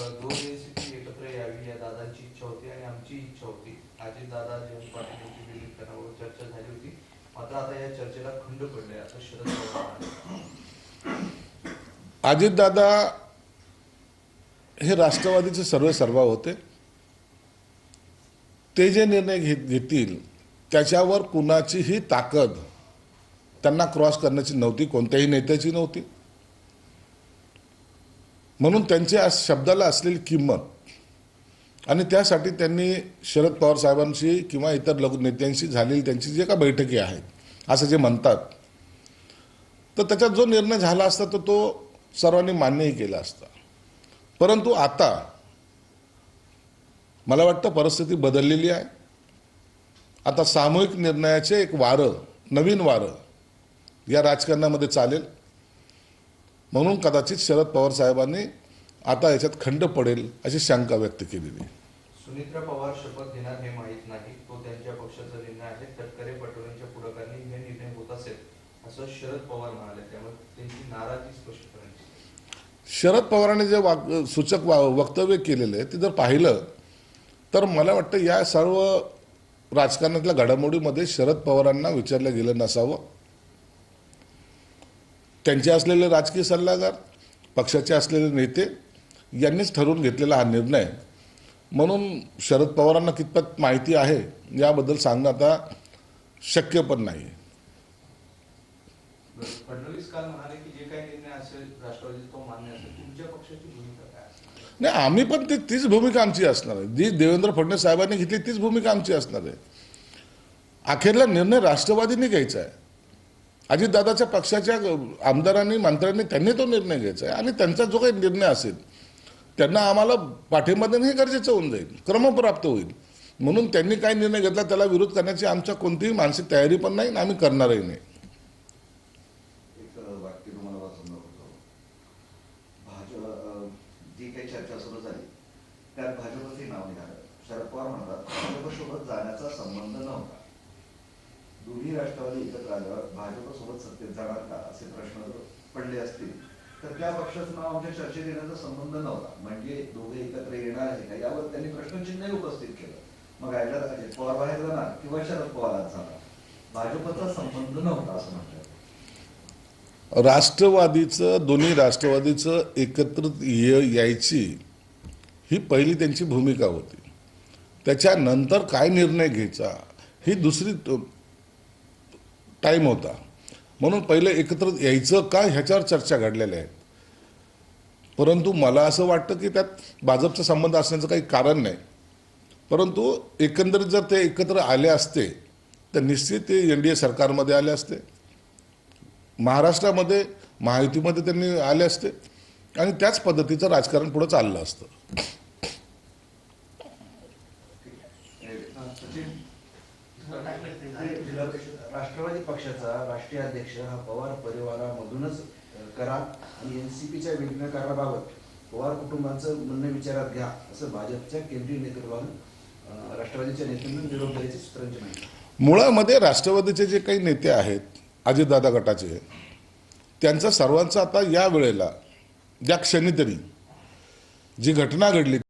दोन एनसीपी एकत्र यावी या दादांची इच्छा होती आणि आमची इच्छा होती. अजित दादा जयंत पाटील यांची विलीनीकरणावर चर्चा झाली होती. मात्र आता या चर्चेला खंड पडले असं शरद पवार म्हणाले. अजितदादा हे राष्ट्रवादीचे सर्व सर्वा होते. ते जे निर्णय घेतील त्याच्यावर कुणाचीही ताकद त्यांना क्रॉस करण्याची नव्हती, कोणत्याही नेत्याची नव्हती. म्हणून त्यांच्या शब्दाला असलेली किंमत आणि त्यासाठी त्यांनी शरद पवार साहेबांशी किंवा इतर नेत्यांशी झालेली त्यांची जे का बैठकी आहेत असं जे म्हणतात, तर त्याच्यात जो निर्णय झाला असता तर तो सर्वांनी मान्यही केला असता. परंतु आता मला वाटतं परिस्थिती बदललेली आहे. आता सामूहिक निर्णयाचे एक वारं, नवीन वारं या राजकारणामध्ये चालेल. म्हणून कदाचित शरद पवार साहेबांनी आता याच्यात खंड पडेल अशी शंका व्यक्त केलेली. सुनित्रा पवार शपथ घेणार हे माहीत नाही, तो त्यांच्या पक्षाचा निर्णय आहे. तटकरे पटोलेंच्या पुढाकाराने हे निर्णय होत असेल असं शरद पवार म्हणाले. त्यामुळे त्यांची नाराजी स्पष्ट करायची. शरद पवारांनी जे सूचक वक्तव्य केलेलं आहे ते जर पाहिलं तर मला वाटतं या सर्व राजकारणातल्या घडामोडीमध्ये शरद पवारांना विचारलं गेलं नसावं. त्यांचे असलेले राजकीय सल्लागार, पक्षाचे असलेले नेते यांनीच ठरवून घेतलेला हा निर्णय. म्हणून शरद पवारांना कितपत माहिती आहे याबद्दल सांगणं आता शक्य पण नाही. फडणवीस काल म्हणाले की जे काही निर्णय असेल राष्ट्रवादी तो मान्य असेल. तुमच्या पक्षाची भूमिका काय असणार? नाही, आम्ही पण तीच भूमिका आमची असणार आहे. जी देवेंद्र फडणवीस साहेबांनी घेतली तीच भूमिका आमची असणार आहे. अखेरला निर्णय राष्ट्रवादीने घ्यायचा आहे. अजितदादाच्या पक्षाच्या आमदारांनी, मंत्र्यांनी त्यांनी तो निर्णय घ्यायचा आहे आणि त्यांचा जो काही निर्णय असेल त्यांना आम्हाला पाठिंबा देणं हे गरजेचं होऊन जाईल, क्रमप्राप्त होईल. म्हणून त्यांनी काय निर्णय घेतला त्याला विरोध करण्याची आमच्या कोणतीही मानसिक तयारी पण नाही आणि आम्ही करणारही नाही. वाक्य तुम्हाला वाचून दाखवतो. जी काही चर्चा सुरू झाली त्यात भाजपचे नाव निघालं. शरद पवार म्हणतात भाजपसोबत जाण्याचा संबंध नव्हता. दोन्ही राष्ट्रवादी एकत्र आल्यावर भाजपसोबत सत्तेत जाणार का असे प्रश्न पडले असतील तर त्या पक्षाचं नाव आमच्या चर्चेत येण्याचा संबंध नव्हता. म्हणजे दोघे एकत्र येणार आहे का यावर त्यांनी प्रश्नचिन्ह उपस्थित केलं. मग आयला अजित पवार बाहेर जाणार किंवा शरद पवार आत जाणार, भाजपचा संबंध नव्हता असं म्हणतात. राष्ट्रवादीचं, दोन्ही राष्ट्रवादीचं एकत्रित यायची ही पहिली त्यांची भूमिका होती. त्याच्यानंतर काय निर्णय घ्यायचा ही दुसरी टाईम होता. म्हणून पहिले एकत्र यायचं का ह्याच्यावर चर्चा घडलेल्या आहेत. परंतु मला असं वाटतं की त्यात भाजपचा संबंध असण्याचं काही कारण नाही. परंतु एकंदरीत जर ते एकत्र आले असते तर निश्चित ते NDA सरकारमध्ये आले असते, महाराष्ट्रामध्ये महायुतीमध्ये त्यांनी आले असते आणि त्याच पद्धतीचं राजकारण पुढे चाललं असतं. राष्ट्रवादी पक्षाचा राष्ट्रीय अध्यक्ष हा पवार परिवारामधूनच करा आणि एनसीपीच्या विलीनीकरणाबाबत पवार कुटुंबाचं म्हणणं विचारात घ्या असं भाजपच्या केंद्रीय नेतृत्वानं राष्ट्रवादीच्या नेत्यांनी निरोप द्यायची सूत्रांची माहिती. मुळामध्ये राष्ट्रवादीचे जे काही नेते आहेत अजितदादा गटाचे, त्यांचा सर्वांचा आता या वेळेला या क्षणी तरी जी घटना घडली